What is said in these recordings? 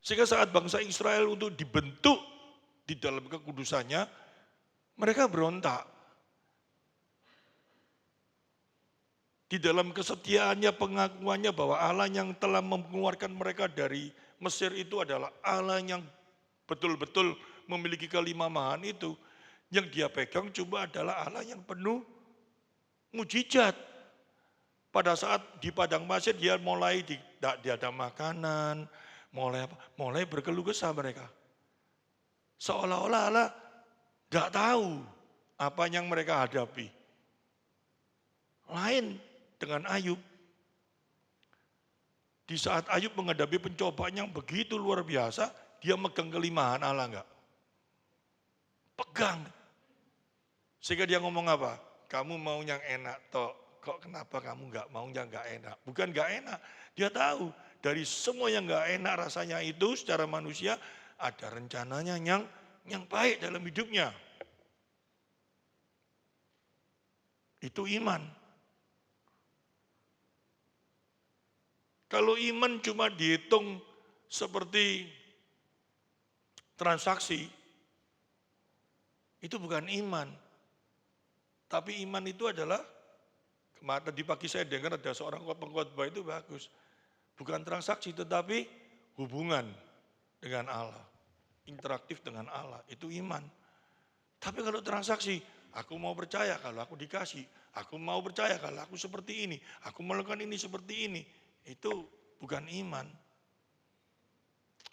Sehingga saat bangsa Israel untuk dibentuk di dalam kekudusannya, mereka berontak. Di dalam kesetiaannya, pengakuannya bahwa Allah yang telah mengeluarkan mereka dari Mesir itu adalah Allah yang betul-betul memiliki kelima-mahan itu. Yang dia pegang coba adalah Allah yang penuh mujizat. Pada saat di padang pasir dia mulai tidak ada makanan, mulai berkeluh kesah mereka. Seolah-olah Allah tidak tahu apa yang mereka hadapi. Lain dengan Ayub. Di saat Ayub menghadapi pencobaan yang begitu luar biasa, dia megang kelimpahan Allah enggak? Pegang. Sehingga dia ngomong apa? Kamu mau yang enak toh, kok kenapa kamu enggak mau yang enggak enak? Bukan enggak enak, dia tahu dari semua yang enggak enak rasanya itu secara manusia ada rencananya yang baik dalam hidupnya. Itu iman. Kalau iman cuma dihitung seperti transaksi, itu bukan iman. Tapi iman itu adalah, kemarin di pagi saya dengar ada seorang pengkhotbah itu bagus. Bukan transaksi tetapi hubungan dengan Allah. Interaktif dengan Allah, itu iman. Tapi kalau transaksi, aku mau percaya kalau aku dikasih. Aku mau percaya kalau aku seperti ini. Aku melakukan ini seperti ini. Itu bukan iman.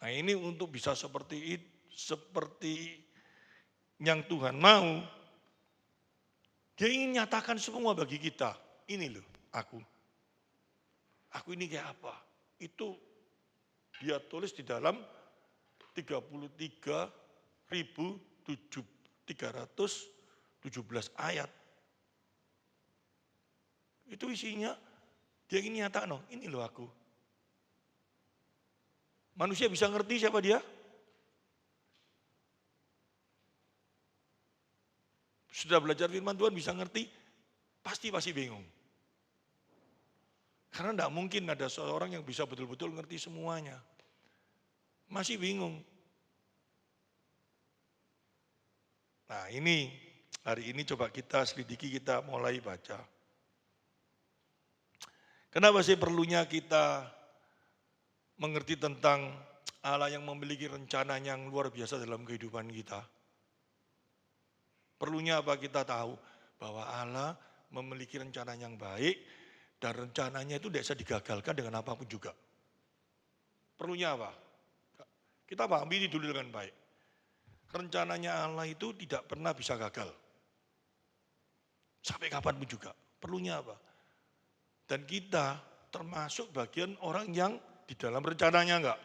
Nah ini untuk bisa seperti yang Tuhan mau, dia ingin nyatakan semua bagi kita. Ini loh aku. Aku ini kayak apa? Itu dia tulis di dalam 33.317 ayat. Itu isinya dia ingin nyatakan, ini loh aku. Manusia bisa ngerti siapa dia? Sudah belajar firman Tuhan bisa ngerti? Pasti bingung. Karena tidak mungkin ada seorang yang bisa betul-betul ngerti semuanya. Masih bingung. Nah ini, hari ini coba kita selidiki, kita mulai baca. Kenapa sih perlunya kita mengerti tentang Allah yang memiliki rencana yang luar biasa dalam kehidupan kita? Perlunya apa kita tahu? Bahwa Allah memiliki rencana yang baik dan rencananya itu tidak bisa digagalkan dengan apapun juga. Perlunya apa? Kita pahami ini dulu dengan baik. Rencananya Allah itu tidak pernah bisa gagal. Sampai kapanpun juga. Perlunya apa? Dan kita termasuk bagian orang yang di dalam rencananya enggak?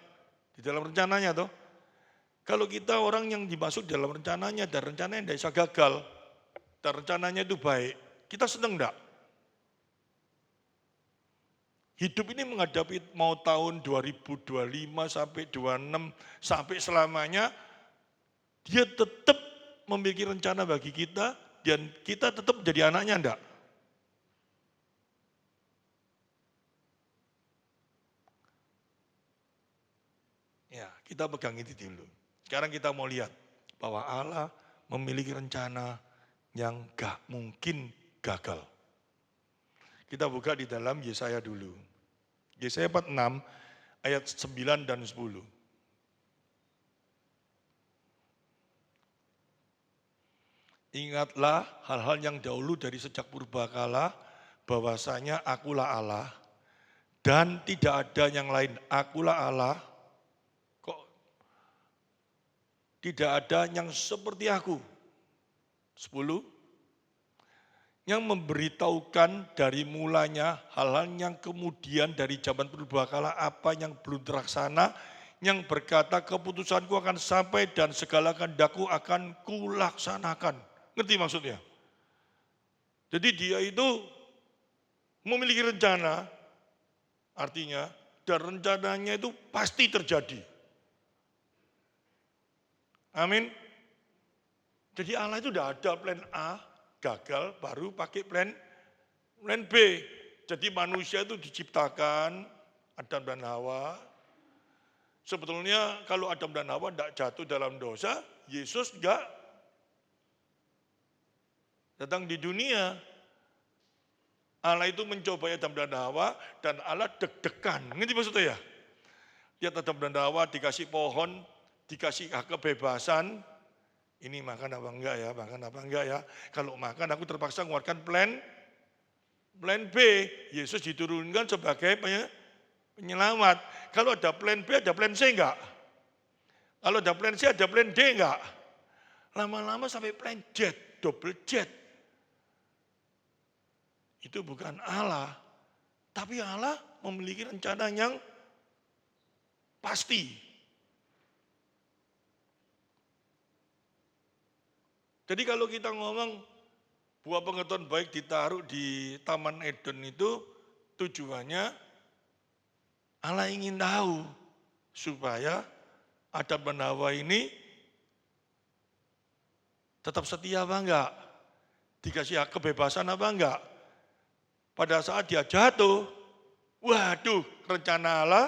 Di dalam rencananya toh. Kalau kita orang yang dimasuk dalam rencananya dan rencananya tidak bisa gagal, dan rencananya itu baik, kita senang enggak? Hidup ini menghadapi mau tahun 2025 sampai 26 sampai selamanya, dia tetap memiliki rencana bagi kita dan kita tetap menjadi anaknya enggak? Ya, kita pegang itu dulu. Sekarang kita mau lihat bahwa Allah memiliki rencana yang gak mungkin gagal. Kita buka di dalam Yesaya dulu. Yesaya 46 ayat 9 dan 10. Ingatlah hal-hal yang dahulu dari sejak purbakala, bahwasanya akulah Allah dan tidak ada yang lain. Akulah Allah. Tidak ada yang seperti aku. 10. Yang memberitahukan dari mulanya hal-hal yang kemudian dari zaman purbakala apa yang belum terlaksana, yang berkata keputusanku akan sampai dan segala kehendakku akan kulaksanakan. Ngerti maksudnya? Jadi dia itu memiliki rencana, artinya dan rencananya itu pasti terjadi. Amin. Jadi Allah itu udah ada plan A, gagal, baru pakai plan B. Jadi manusia itu diciptakan, Adam dan Hawa, Sebetulnya kalau Adam dan Hawa tidak jatuh dalam dosa, Yesus enggak datang di dunia. Allah itu mencobai Adam dan Hawa, dan Allah deg-degan. Ngerti maksudnya ya? Lihat Adam dan Hawa dikasih pohon, dikasih hak kebebasan. Ini makan apa enggak ya, makan apa enggak ya. Kalau makan aku terpaksa mengeluarkan plan B. Yesus diturunkan sebagai penyelamat. Kalau ada plan B, ada plan C enggak? Kalau ada plan C, ada plan D enggak? Lama-lama sampai plan jet, double jet. Itu bukan Allah, tapi Allah memiliki rencana yang pasti. Jadi kalau kita ngomong buah pengetahuan baik ditaruh di Taman Eden itu tujuannya Allah ingin tahu supaya Adam dan Hawa ini tetap setia apa enggak? Dikasih hak kebebasan apa enggak? Pada saat dia jatuh, waduh, rencana Allah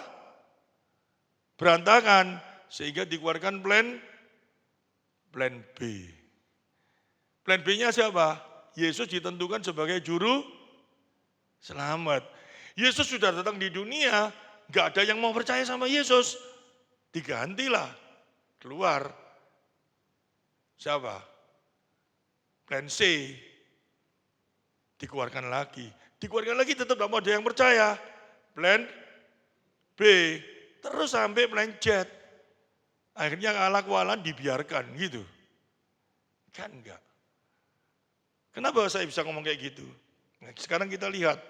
berantakan sehingga dikeluarkan plan B. Plan B-nya siapa? Yesus ditentukan sebagai juru selamat. Yesus sudah datang di dunia, enggak ada yang mau percaya sama Yesus. Digantilah, keluar. Siapa? Plan C. Dikeluarkan lagi tetap tidak mau ada yang percaya. Plan B, terus sampai plan Z. Akhirnya Allah kualan dibiarkan gitu. Kan enggak. Kenapa saya bisa ngomong kayak gitu? Nah, sekarang kita lihat.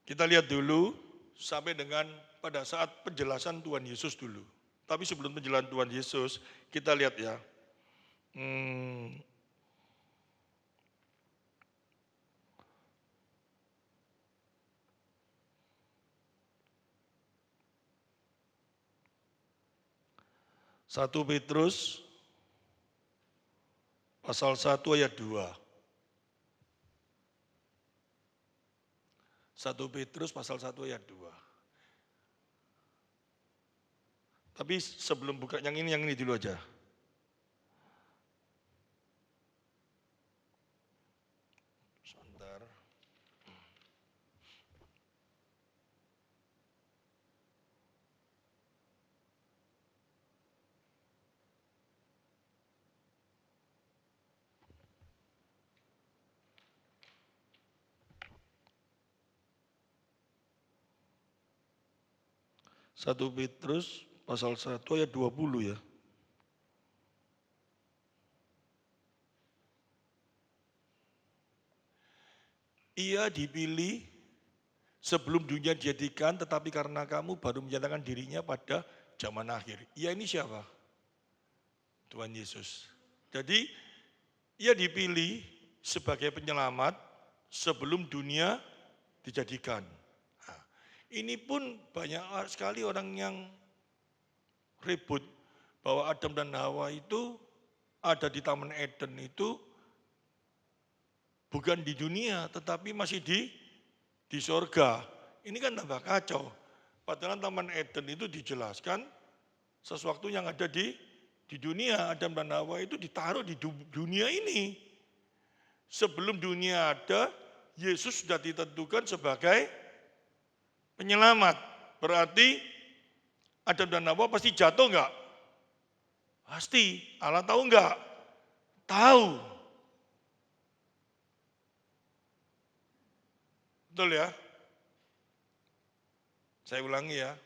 Kita lihat dulu sampai dengan pada saat penjelasan Tuhan Yesus dulu. Tapi sebelum penjelasan Tuhan Yesus, kita lihat ya. 1 Petrus pasal 1 ayat 2. 1 Petrus pasal 1 ayat 2. Tapi sebelum buka yang ini dulu aja. Sebentar. Satu Petrus pasal 1 ayat 20 ya. Ia dipilih sebelum dunia dijadikan, tetapi karena kamu baru menyatakan dirinya pada zaman akhir. Ia ini siapa? Tuhan Yesus. Jadi ia dipilih sebagai penyelamat sebelum dunia dijadikan. Nah, ini pun banyak sekali orang yang ribut bahwa Adam dan Hawa itu ada di Taman Eden itu bukan di dunia, tetapi masih di sorga. Ini kan tambah kacau. Padahal Taman Eden itu dijelaskan sesuatu yang ada di dunia. Adam dan Hawa itu ditaruh di dunia ini. Sebelum dunia ada, Yesus sudah ditentukan sebagai penyelamat. Berarti Adam dan Hawa pasti jatuh enggak? Pasti. Allah tahu enggak? Tahu. Betul ya? Saya ulangi ya.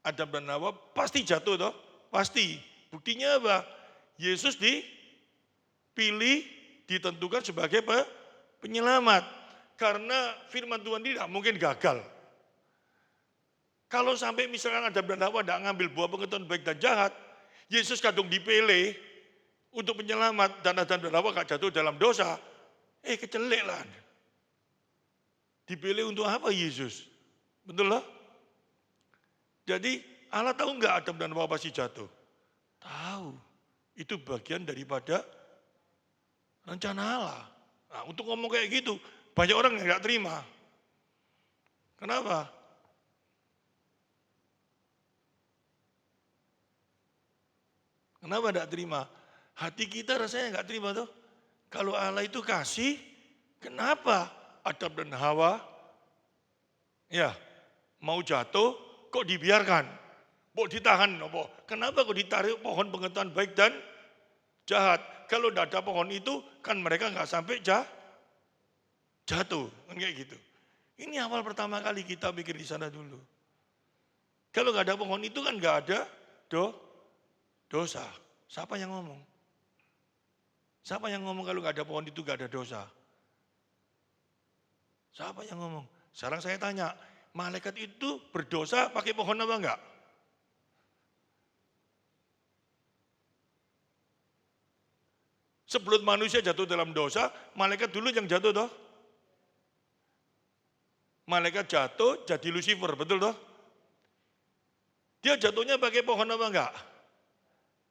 Adam dan Hawa pasti jatuh toh? Pasti. Buktinya apa? Yesus dipilih, ditentukan sebagai penyelamat. Karena firman Tuhan tidak mungkin gagal. Kalau sampai misalkan Adam dan Hawa tidak ngambil buah pengetahuan baik dan jahat, Yesus kadung dipilih untuk penyelamat dan Adam dan Hawa gak jatuh dalam dosa, kecelek lah. Dipilih untuk apa Yesus? Betul lah? Jadi Allah tahu enggak Adam dan Hawa pasti jatuh? Tahu. Itu bagian daripada rencana Allah. Nah, untuk ngomong kayak gitu, banyak orang yang gak terima. Kenapa? Kenapa tidak terima? Hati kita rasanya nggak terima tuh. Kalau Allah itu kasih, kenapa Adam dan Hawa ya mau jatuh kok dibiarkan? Kok ditahan? Kenapa kok ditarik pohon pengetahuan baik dan jahat? Kalau tidak ada pohon itu kan mereka nggak sampai jatuh, kan kayak gitu. Ini awal pertama kali kita pikir di sana dulu. Kalau nggak ada pohon itu kan nggak ada dosa. Siapa yang ngomong? Siapa yang ngomong kalau nggak ada pohon itu nggak ada dosa? Siapa yang ngomong? Sekarang saya tanya, malaikat itu berdosa pakai pohon apa enggak? Sebelum manusia jatuh dalam dosa, malaikat dulu yang jatuh toh. Malaikat jatuh jadi Lucifer, betul toh? Dia jatuhnya pakai pohon apa enggak?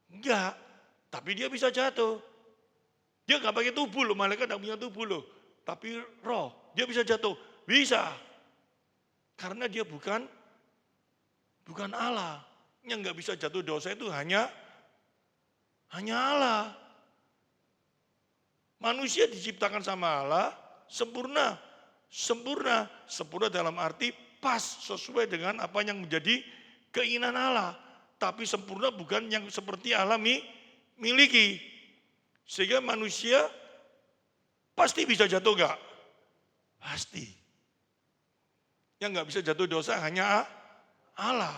Enggak, tapi dia bisa jatuh. Dia enggak pakai tubuh loh, malaikat enggak punya tubuh loh. Tapi roh, dia bisa jatuh. Bisa. Karena dia bukan Allah. Yang enggak bisa jatuh dosa itu hanya Allah. Manusia diciptakan sama Allah sempurna. Sempurna dalam arti pas sesuai dengan apa yang menjadi keinginan Allah. Tapi sempurna bukan yang seperti Allah miliki. Sehingga manusia pasti bisa jatuh enggak? Pasti. Yang enggak bisa jatuh dosa hanya Allah.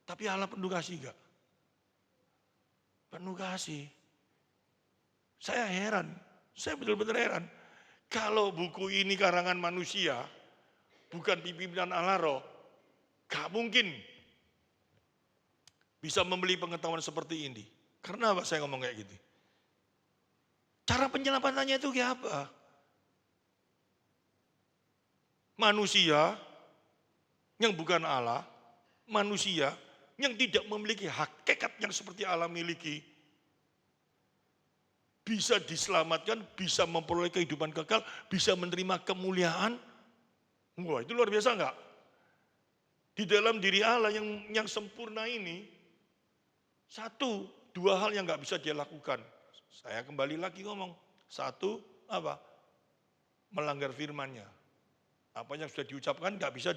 Tapi Allah penuh kasih enggak? Penuh kasih. Saya heran, saya betul-betul heran. Kalau buku ini karangan manusia, bukan pimpinan Allah roh, gak mungkin bisa membeli pengetahuan seperti ini. Karena apa saya ngomong kayak gitu? Cara penyelamatannya itu kayak apa? Manusia yang bukan Allah, manusia yang tidak memiliki hakikat yang seperti Allah miliki, bisa diselamatkan, bisa memperoleh kehidupan kekal, bisa menerima kemuliaan. Wah, itu luar biasa enggak? Di dalam diri Allah yang sempurna ini, dua hal yang enggak bisa dia lakukan. Saya kembali lagi ngomong. Satu, apa? Melanggar firman-Nya. Apa yang sudah diucapkan enggak bisa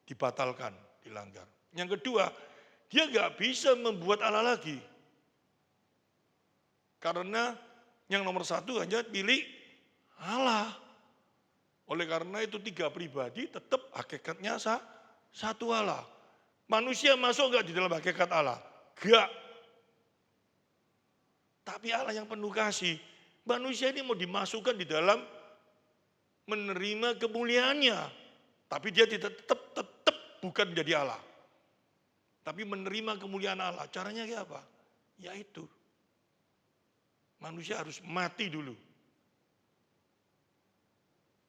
dibatalkan, dilanggar. Yang kedua, dia enggak bisa membuat Allah lagi. Karena yang nomor satu hanya pilih Allah. Oleh karena itu tiga pribadi tetap hakikatnya satu Allah. Manusia masuk enggak di dalam hakikat Allah? Enggak. Tapi Allah yang penuh kasih. Manusia ini mau dimasukkan di dalam menerima kemuliaannya. Tapi dia tetap bukan menjadi Allah. Tapi menerima kemuliaan Allah. Caranya kayak apa? Yaitu manusia harus mati dulu.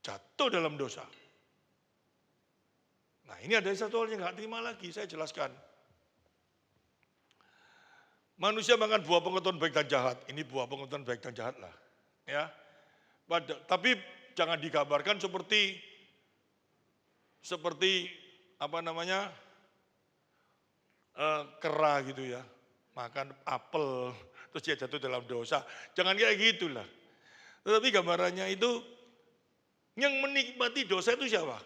Jatuh dalam dosa. Nah, ini ada satu hal yang nggak terima lagi, saya jelaskan. Manusia makan buah pengetahuan baik dan jahat. Ini buah pengetahuan baik dan jahat lah. Ya. Tapi jangan digambarkan seperti apa namanya? Kera gitu ya. Makan apel terus dia jatuh dalam dosa. Jangan kayak gitulah. Tetapi gambarannya itu yang menikmati dosa itu siapa?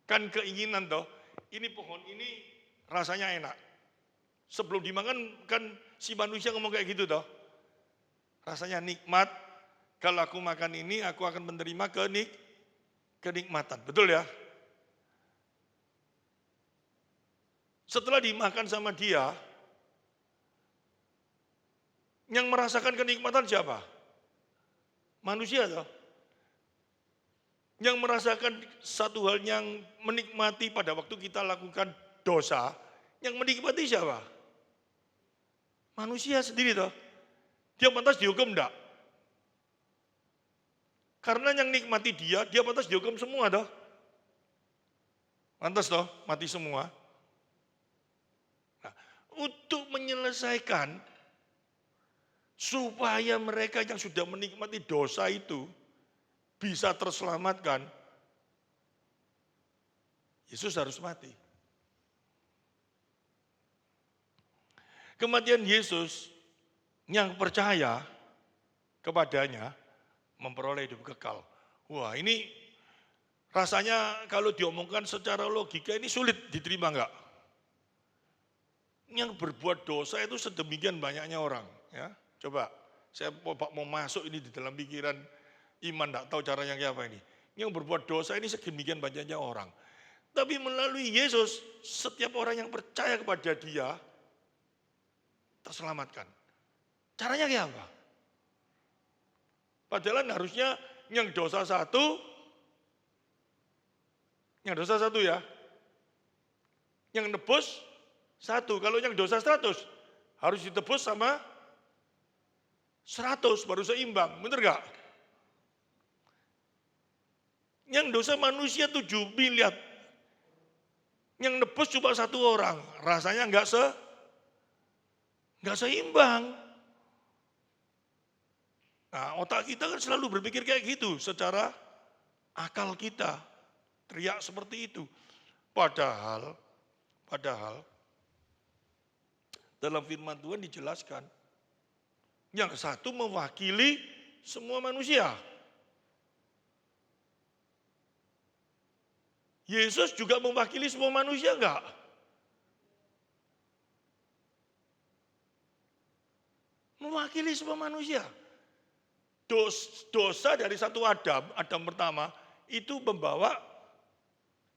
Kan keinginan toh. Ini pohon ini rasanya enak. Sebelum dimakan kan si manusia ngomong kayak gitu toh. Rasanya nikmat. Kalau aku makan ini aku akan menerima kenikmatan. Betul ya? Setelah dimakan sama dia, yang merasakan kenikmatan siapa? Manusia toh. Yang merasakan satu hal yang menikmati pada waktu kita lakukan dosa, yang menikmati siapa? Manusia sendiri toh. Dia pantas dihukum enggak? Karena yang nikmati dia pantas dihukum semua toh. Pantas toh, mati semua. Nah, untuk menyelesaikan Supaya mereka yang sudah menikmati dosa itu bisa terselamatkan, Yesus harus mati. Kematian Yesus yang percaya kepadanya memperoleh hidup kekal. Wah, ini rasanya kalau diomongkan secara logika ini sulit diterima enggak? Yang berbuat dosa itu sedemikian banyaknya orang, ya. Coba saya mau masuk ini di dalam pikiran iman, enggak tahu caranya kayak apa ini. Yang berbuat dosa ini sedemikian banyaknya orang. Tapi melalui Yesus, setiap orang yang percaya kepada Dia terselamatkan. Caranya kayak apa? Padahal harusnya yang dosa satu ya, yang nebus satu. Kalau yang dosa 100 harus ditebus sama 100 baru seimbang, bener gak? Yang dosa manusia 7 miliar, yang nebus cuma 1 orang, rasanya nggak seimbang. Nah, otak kita kan selalu berpikir kayak gitu, secara akal kita teriak seperti itu. Padahal dalam firman Tuhan dijelaskan, yang satu mewakili semua manusia. Yesus juga mewakili semua manusia enggak? Mewakili semua manusia. Dosa dari satu Adam pertama, itu membawa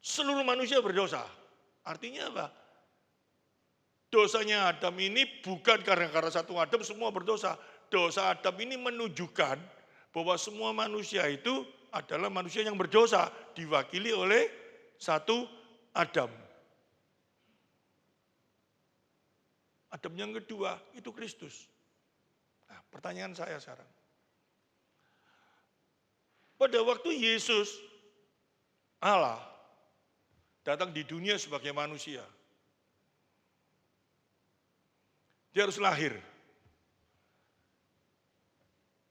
seluruh manusia berdosa. Artinya apa? Dosanya Adam ini bukan karena satu Adam semua berdosa. Dosa Adam ini menunjukkan bahwa semua manusia itu adalah manusia yang berdosa, diwakili oleh satu Adam. Adam yang kedua itu Kristus. Nah, pertanyaan saya sekarang. Pada waktu Yesus, Allah, datang di dunia sebagai manusia, dia harus lahir.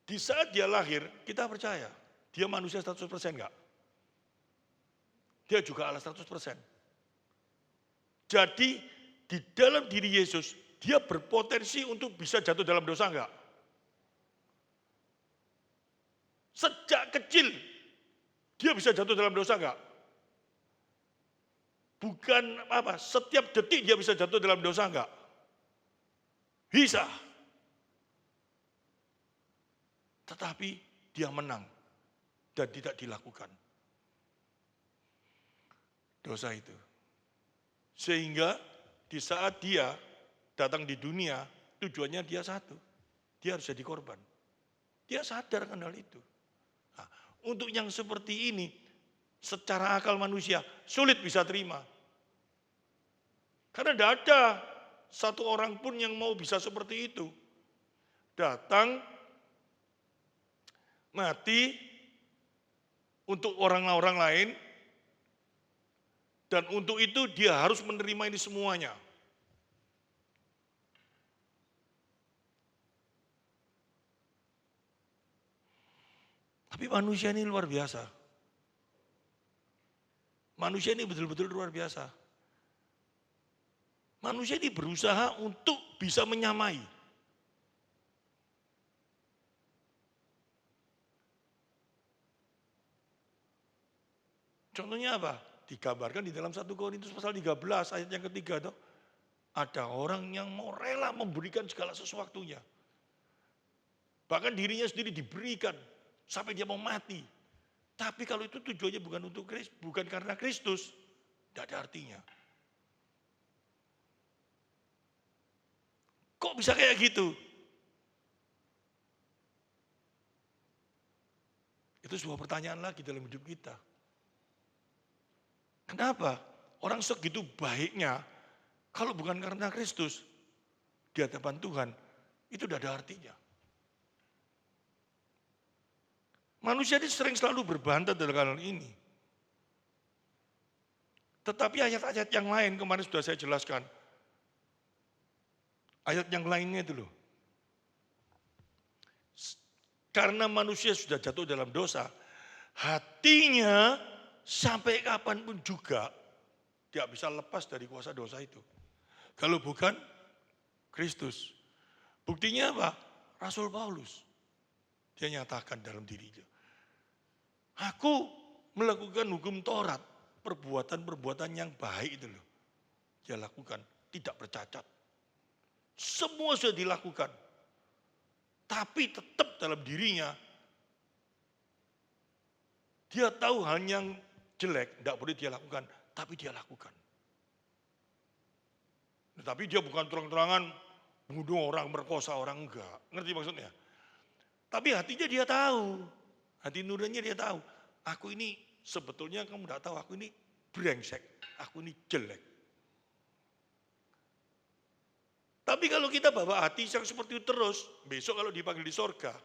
Di saat dia lahir, kita percaya, dia manusia 100% enggak? Dia juga Allah 100%. Jadi, di dalam diri Yesus, dia berpotensi untuk bisa jatuh dalam dosa enggak? Sejak kecil, dia bisa jatuh dalam dosa enggak? Bukan apa, setiap detik dia bisa jatuh dalam dosa enggak? Bisa. Tetapi dia menang dan tidak dilakukan dosa itu. Sehingga di saat dia datang di dunia, tujuannya dia satu. Dia harus jadi korban. Dia sadar akan hal itu. Nah, untuk yang seperti ini, secara akal manusia sulit bisa terima. Karena tidak ada satu orang pun yang mau bisa seperti itu. Datang, mati untuk orang-orang lain, dan untuk itu dia harus menerima ini semuanya. Tapi manusia ini luar biasa. Manusia ini betul-betul luar biasa. Manusia ini berusaha untuk bisa menyamai. Contohnya apa? Digambarkan di dalam 1 Korintus pasal 13 ayat yang ketiga. Toh, ada orang yang mau rela memberikan segala sesuatunya. Bahkan dirinya sendiri diberikan sampai dia mau mati. Tapi kalau itu tujuannya bukan karena Kristus, tidak ada artinya. Kok bisa kayak gitu? Itu sebuah pertanyaan lagi dalam hidup kita. Kenapa? Orang segitu baiknya, kalau bukan karena Kristus, di hadapan Tuhan, itu tidak ada artinya. Manusia ini sering selalu berbantah dalam hal ini. Tetapi ayat-ayat yang lain kemarin sudah saya jelaskan. Ayat yang lainnya itu loh. karena manusia sudah jatuh dalam dosa, hatinya sampai kapanpun juga tidak bisa lepas dari kuasa dosa itu. Kalau bukan Kristus. Buktinya apa? Rasul Paulus. Dia nyatakan dalam dirinya. Aku melakukan hukum Taurat, perbuatan-perbuatan yang baik itu loh. Dia lakukan, tidak bercacat. Semua sudah dilakukan. Tapi tetap dalam dirinya, dia tahu hal yang jelek, tidak boleh dia lakukan, tapi dia lakukan. Tapi dia bukan terang-terangan bunuh orang, merkosa orang, enggak. Ngerti maksudnya? Tapi hatinya dia tahu. Hati nuraninya dia tahu. Aku ini sebetulnya kamu tidak tahu, aku ini brengsek. Aku ini jelek. Tapi kalau kita bawa hati yang seperti itu terus, besok kalau dipanggil di sorga,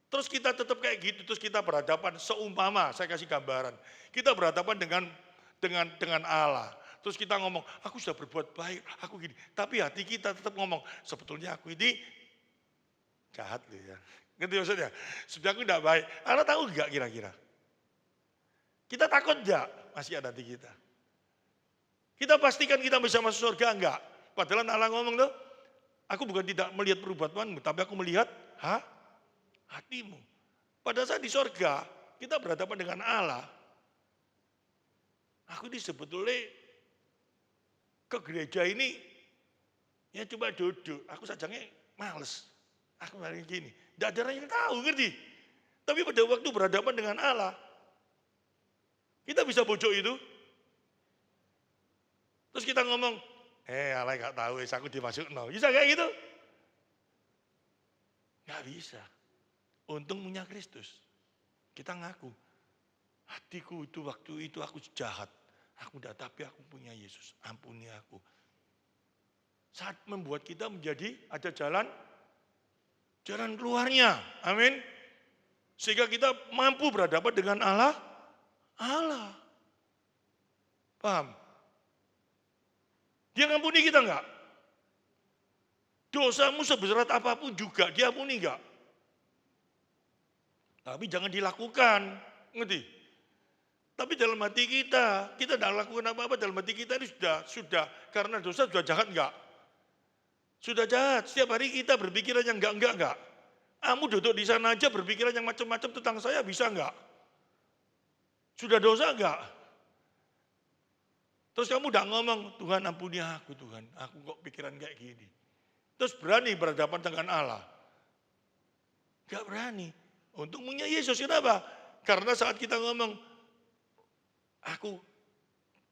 terus kita tetap kayak gitu, terus kita berhadapan seumpama, saya kasih gambaran. Kita berhadapan dengan Allah. Terus kita ngomong, aku sudah berbuat baik, aku gini. Tapi hati kita tetap ngomong, sebetulnya aku ini jahat loh ya. Ngerti maksudnya? Sebenarnya aku tidak baik. Allah tahu enggak kira-kira? Kita takut enggak? Masih ada hati kita. Kita pastikan kita bisa masuk surga enggak? Padahal Allah ngomong tuh, aku bukan tidak melihat perbuatanmu, tapi aku melihat hatimu. Pada saat di surga, kita berhadapan dengan Allah. Aku ini sebetulnya ke gereja ini, ya coba duduk. Aku sajangnya males. Aku hari gini. Tidak ada orang yang tahu, ngerti? Tapi pada waktu berhadapan dengan Allah, kita bisa bojok itu. Terus kita ngomong, Allah gak tahu, aku dimasuk no. Bisa kayak gitu? Gak bisa. Untung punya Kristus. Kita ngaku, hatiku itu waktu itu aku jahat. Aku tidak, tapi aku punya Yesus. Ampuni aku. Saat membuat kita menjadi ada jalan keluarnya. Amin. Sehingga kita mampu berhadapan dengan Allah. Paham? Dia ngampuni kita enggak? Dosamu sebesar apapun juga dia ampuni enggak? Tapi jangan dilakukan. Ngerti? Tapi dalam hati kita tidak lakukan apa-apa, dalam hati kita ini sudah karena dosa sudah jahat enggak? Sudah jahat. Setiap hari kita berpikiran yang enggak. Kamu duduk di sana aja berpikiran yang macam-macam tentang saya, bisa enggak? Sudah dosa enggak? Terus kamu udah ngomong, Tuhan ampuni aku Tuhan, aku kok pikiran kayak gini. Terus berani berhadapan dengan Allah? Enggak berani. Untungnya Yesus, kenapa? Karena saat kita ngomong, aku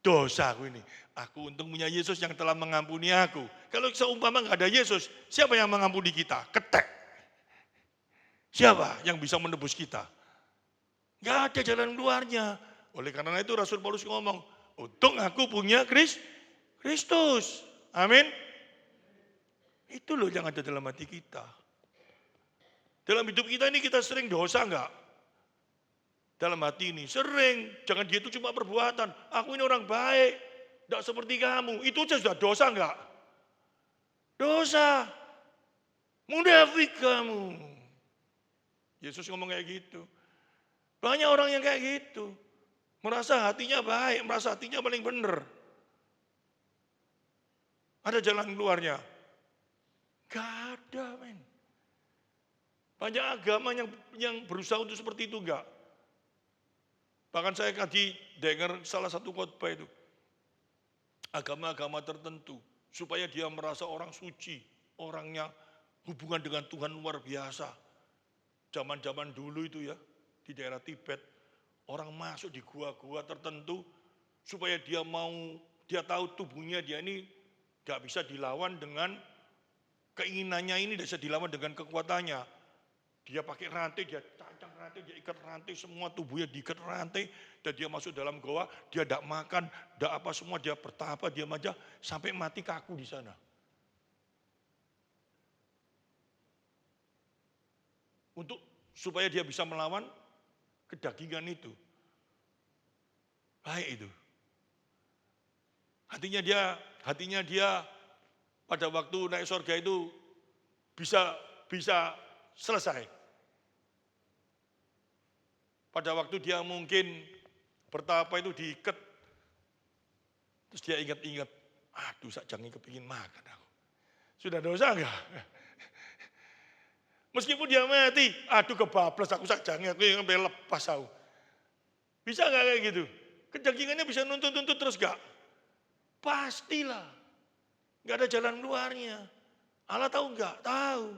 dosa aku ini. Aku untung punya Yesus yang telah mengampuni aku. Kalau seumpama nggak ada Yesus, siapa yang mengampuni kita? Ketek. Siapa yang bisa menebus kita? Nggak ada jalan keluarnya. Oleh karena itu Rasul Paulus ngomong, untung aku punya Kristus. Amin. Itu loh yang ada dalam hati kita. Dalam hidup kita ini kita sering dosa nggak? Dalam hati ini sering, jangan dia itu cuma perbuatan. Aku ini orang baik, tidak seperti kamu. Itu aja sudah dosa enggak? Dosa. Munafik kamu. Yesus ngomong kayak gitu. Banyak orang yang kayak gitu. Merasa hatinya baik, merasa hatinya paling benar. Ada jalan keluarnya? Gak ada, men. Banyak agama yang berusaha untuk seperti itu enggak? Bahkan saya tadi dengar salah satu khotbah itu. Agama-agama tertentu. Supaya dia merasa orang suci. Orangnya hubungan dengan Tuhan luar biasa. Zaman-zaman dulu itu ya. Di daerah Tibet. Orang masuk di gua-gua tertentu. Supaya dia tahu tubuhnya dia ini gak bisa dilawan dengan keinginannya ini. Tidak bisa dilawan dengan kekuatannya. Dia pakai rantai, dia cancang rantai, dia ikat rantai, semua tubuhnya diikat rantai. Dan dia masuk dalam goa, dia tidak makan, tidak apa semua, dia bertapa, dia aja sampai mati kaku di sana. Supaya dia bisa melawan kedagingan itu. Baik itu. Hatinya dia pada waktu naik surga itu bisa selesai. Pada waktu dia mungkin bertapa itu diikat, terus dia ingat-ingat, aduh sakjane kepingin makan aku. Sudah dosa enggak? Meskipun dia mati, aduh kebablas aku sakjane aku yang sampai lepas aku. Bisa enggak kayak gitu? Kejagingannya bisa nuntut-nuntut terus enggak? Pastilah. Enggak ada jalan keluarnya. Allah tahu enggak? Tahu.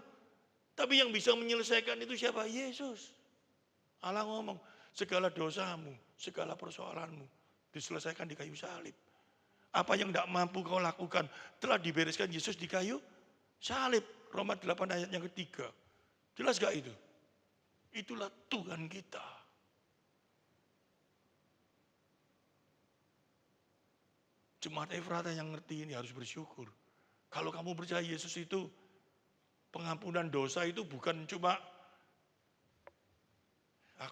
Tapi yang bisa menyelesaikan itu siapa? Yesus. Allah ngomong, segala dosamu, segala persoalanmu diselesaikan di kayu salib. Apa yang tidak mampu kau lakukan telah dibereskan Yesus di kayu salib. Roma 8 ayat yang ketiga. Jelas gak itu? Itulah Tuhan kita. Jemaat Efrata yang ngerti ini harus bersyukur. Kalau kamu percaya Yesus itu, pengampunan dosa itu bukan cuma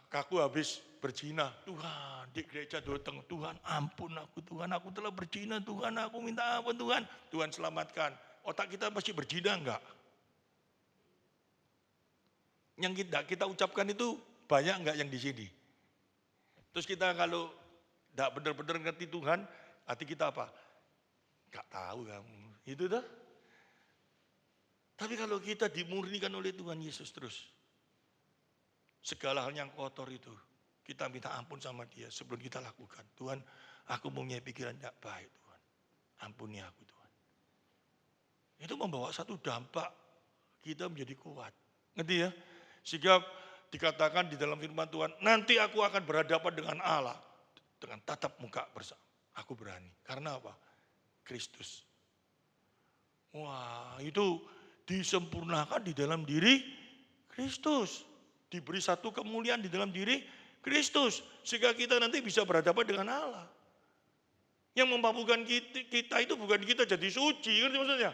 aku habis berzina, Tuhan di gereja datang, Tuhan ampun aku, Tuhan aku telah berzina, Tuhan aku minta ampun Tuhan, Tuhan selamatkan. Otak kita pasti berzina enggak? Yang kita ucapkan itu banyak enggak yang di sini? Terus kita kalau enggak benar-benar ngerti Tuhan, hati kita apa? Enggak tahu kamu, itu dah. Tapi kalau kita dimurnikan oleh Tuhan Yesus terus, segala hal yang kotor itu, kita minta ampun sama dia sebelum kita lakukan. Tuhan, aku mempunyai pikiran tidak baik Tuhan. Ampuni aku Tuhan. Itu membawa satu dampak kita menjadi kuat. Ngerti ya? Sehingga dikatakan di dalam firman Tuhan, nanti aku akan berhadapan dengan Allah. Dengan tatap muka bersama. Aku berani. Karena apa? Kristus. Wah, itu disempurnakan di dalam diri Kristus. Diberi satu kemuliaan di dalam diri Kristus. Sehingga kita nanti bisa berhadapan dengan Allah. Yang memampukan kita itu bukan kita jadi suci. Ngerti maksudnya?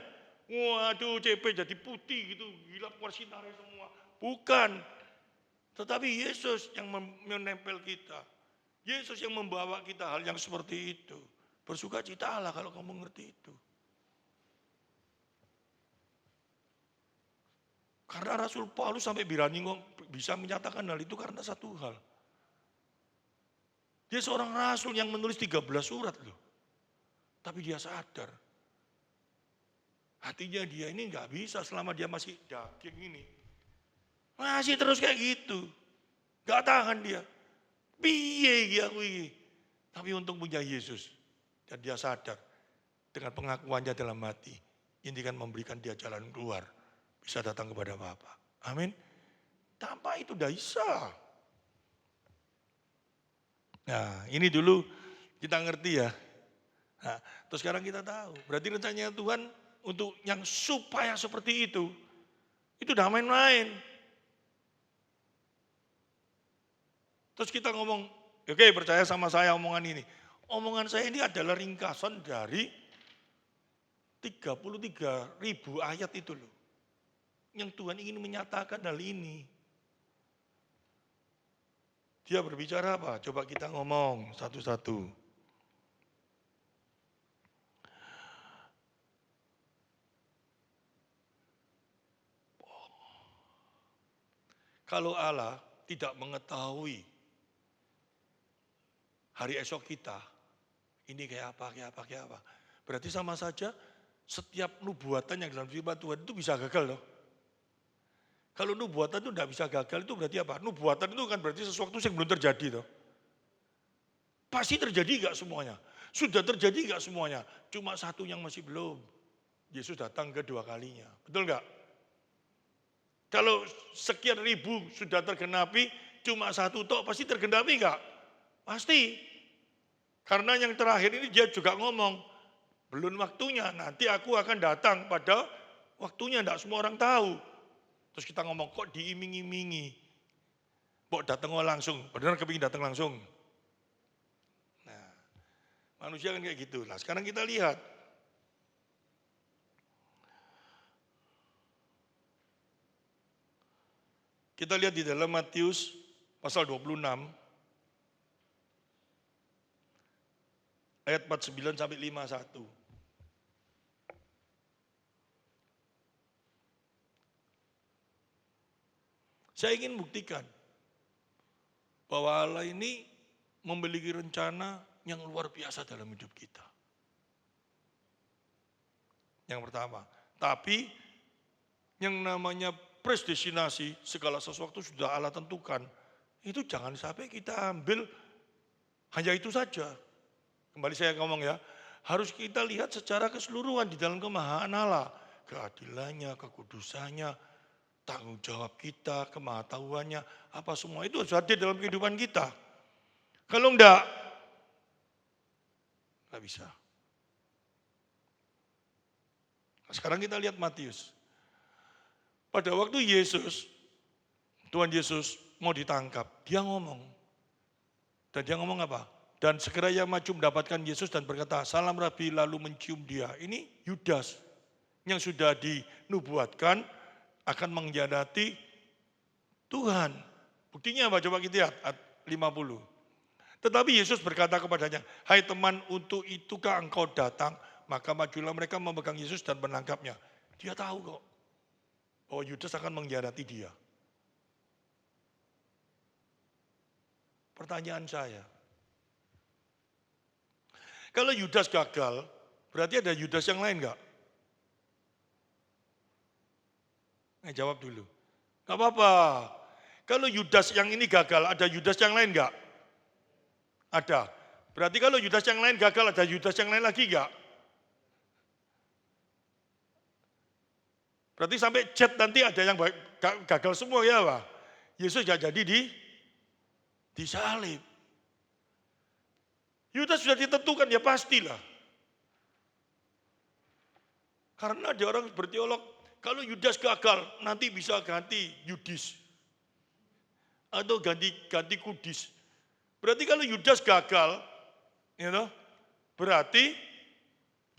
Waduh CP jadi putih gitu. Gila sinarnya semua. Bukan. Tetapi Yesus yang menempel kita. Yesus yang membawa kita hal yang seperti itu. Bersukacitalah kalau kamu ngerti itu. Karena Rasul Paulus sampai berani bisa menyatakan hal itu karena satu hal. Dia seorang rasul yang menulis 13 surat loh. Tapi dia sadar. Hatinya dia ini nggak bisa selama dia masih daging ini. Masih terus kayak gitu. Gak tahan dia. Piye aku ini. Tapi untung punya Yesus. Dan dia sadar. Dengan pengakuannya dalam hati. Intikan memberikan dia jalan keluar. Bisa datang kepada Bapa. Amin. Tanpa itu tidak bisa. Nah ini dulu kita ngerti ya. Nah, terus sekarang kita tahu. Berarti rencananya Tuhan untuk yang supaya seperti itu udah main-main. Terus kita ngomong, oke percaya sama saya omongan ini. Omongan saya ini adalah ringkasan dari 33.000 ayat itu loh. Yang Tuhan ingin menyatakan hal ini. Dia berbicara apa? Coba kita ngomong satu-satu. Kalau Allah tidak mengetahui hari esok kita, ini kayak apa. Berarti sama saja setiap nubuatan yang dalam firman Tuhan itu bisa gagal loh. Kalau nubuatan itu tidak bisa gagal itu berarti apa? Nubuatan itu kan berarti sesuatu yang belum terjadi toh. Pasti terjadi enggak semuanya? Sudah terjadi enggak semuanya? Cuma satu yang masih belum. Yesus datang kedua kalinya. Betul enggak? Kalau sekian ribu sudah tergenapi, cuma satu toh pasti tergenapi enggak? Pasti. Karena yang terakhir ini dia juga ngomong, belum waktunya, nanti aku akan datang pada waktunya, enggak semua orang tahu. Terus kita ngomong, kok diiming-imingi? Kok datang langsung, benar kepingin datang langsung? Nah, manusia kan kayak gitu. Nah sekarang kita lihat. Kita lihat di dalam Matius pasal 26, ayat 49 sampai 51. Saya ingin buktikan bahwa Allah ini memiliki rencana yang luar biasa dalam hidup kita. Yang pertama, tapi yang namanya predestinasi, segala sesuatu sudah Allah tentukan, itu jangan sampai kita ambil hanya itu saja. Kembali saya ngomong ya, harus kita lihat secara keseluruhan di dalam kemahaan Allah. Keadilannya, kekudusannya, tanggung jawab kita, kemahatauannya, apa semua itu harus hadir dalam kehidupan kita. Kalau enggak bisa. Sekarang kita lihat Matius. Pada waktu Tuhan Yesus mau ditangkap, dia ngomong. Dan dia ngomong apa? Dan segera ia maju mendapatkan Yesus dan berkata, "Salam Rabi," lalu mencium dia. Ini Yudas yang sudah dinubuatkan akan mengkhianati Tuhan. Buktinya apa? Coba kita lihat ayat 50. Tetapi Yesus berkata kepadanya, "Hai teman, untuk itukah engkau datang?" Maka majulah mereka memegang Yesus dan menangkapnya. Dia tahu kok bahwa Yudas akan mengkhianati dia. Pertanyaan saya, kalau Yudas gagal, berarti ada Yudas yang lain enggak? Jawab dulu. Enggak apa-apa. Kalau Yudas yang ini gagal, ada Yudas yang lain enggak? Ada. Berarti kalau Yudas yang lain gagal, ada Yudas yang lain lagi enggak? Berarti sampai jet nanti ada yang gagal semua ya Pak. Yesus gak jadi disalib. Yudas sudah ditentukan ya pastilah. Karena ada orang berteolog, kalau Yudas gagal nanti bisa ganti Yudis. Atau ganti Kudis. Berarti kalau Yudas gagal, berarti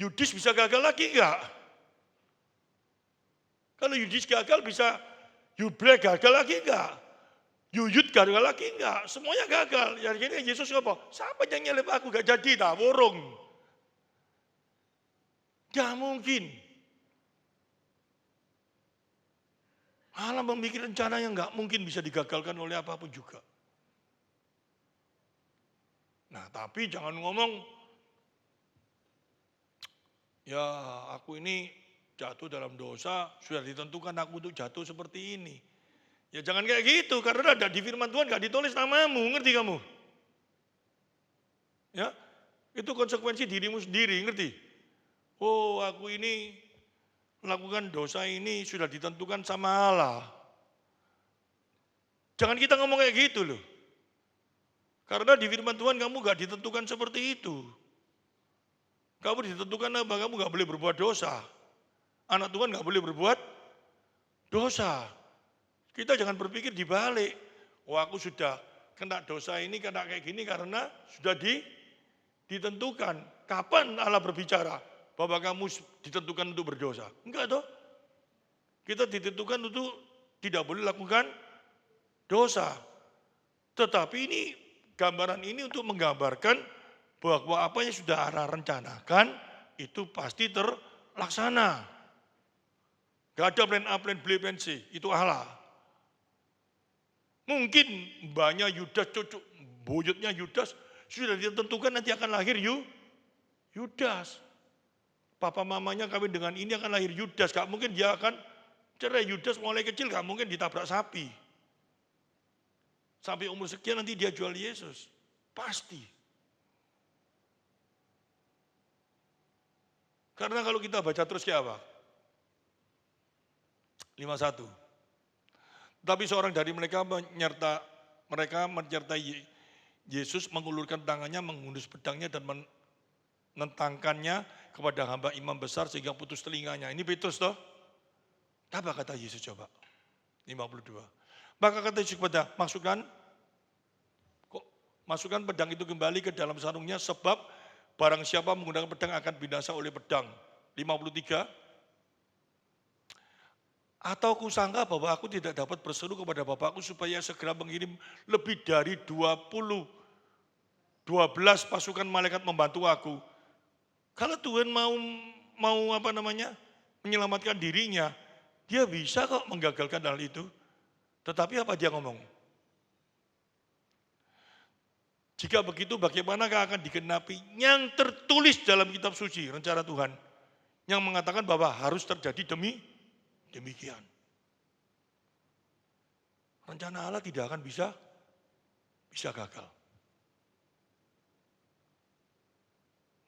Yudis bisa gagal lagi enggak? Kalau Yudis gagal bisa Yuble gagal lagi enggak? Yuyut gagal lagi enggak? Semuanya gagal. Ya akhirnya Yesus apa? Siapa yang nyelip aku gak jadi dah, worong. Gak mungkin. Allah memikir rencana yang gak mungkin bisa digagalkan oleh apapun juga. Nah tapi jangan ngomong, ya aku ini jatuh dalam dosa, sudah ditentukan aku untuk jatuh seperti ini. Ya jangan kayak gitu, karena ada di firman Tuhan gak ditulis namamu, ngerti kamu? Ya, itu konsekuensi dirimu sendiri, ngerti? Oh aku ini melakukan dosa ini sudah ditentukan sama Allah. Jangan kita ngomong kayak gitu loh. Karena di firman Tuhan kamu gak ditentukan seperti itu. Kamu ditentukan apa? Kamu gak boleh berbuat dosa. Anak Tuhan gak boleh berbuat dosa. Kita jangan berpikir dibalik. Oh aku sudah kena dosa ini, kena kayak gini karena sudah ditentukan. Kapan Allah berbicara bahwa kamu ditentukan untuk berdosa? Enggak toh. Kita ditentukan untuk tidak boleh lakukan dosa. Tetapi ini gambaran ini untuk menggambarkan bahwa apa yang sudah Allah rencanakan itu pasti terlaksana. Gak ada plan A, plan B, plan C. Itu Allah. Mungkin banyak Yudas, cucu buyutnya Yudas, sudah ditentukan nanti akan lahir Yudas. Papa mamanya kawin dengan ini akan lahir Yudas. Gak mungkin dia akan cerai. Yudas mulai kecil gak mungkin ditabrak sapi. Sampai umur sekian nanti dia jual Yesus. Pasti. Karena kalau kita baca terus kayak apa? 51. Tapi seorang dari mereka menyertai Yesus mengulurkan tangannya, menghunus pedangnya dan menentangkannya kepada hamba imam besar sehingga putus telinganya. Ini Petrus toh? Apa kata Yesus coba? 52. Maka kata Yesus kepada, masukkan pedang itu kembali ke dalam sarungnya sebab barang siapa menggunakan pedang akan binasa oleh pedang. 53. Atau kusangka bahwa aku tidak dapat berseru kepada Bapakku supaya segera mengirim lebih dari 12 pasukan malaikat membantu aku. Kalau Tuhan mau menyelamatkan dirinya, dia bisa kok menggagalkan hal itu. Tetapi apa dia ngomong? Jika begitu bagaimanakah akan digenapi yang tertulis dalam kitab suci, rencana Tuhan, yang mengatakan bahwa harus terjadi demikian. Rencana Allah tidak akan bisa gagal.